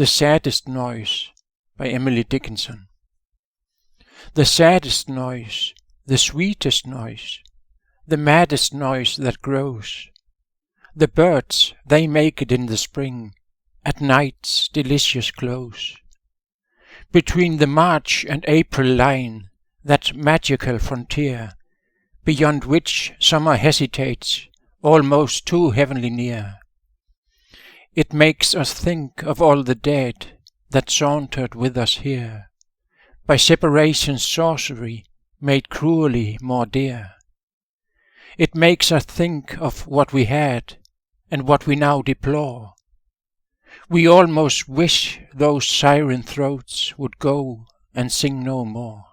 The Saddest Noise by Emily Dickinson. The saddest noise, the sweetest noise, the maddest noise that grows. The birds, they make it in the spring, at night's delicious close. Between the March and April line, that magical frontier, beyond which summer hesitates, almost too heavenly near. It makes us think of all the dead that sauntered with us here, by separation's sorcery made cruelly more dear. It makes us think of what we had and what we now deplore. We almost wish those siren throats would go and sing no more.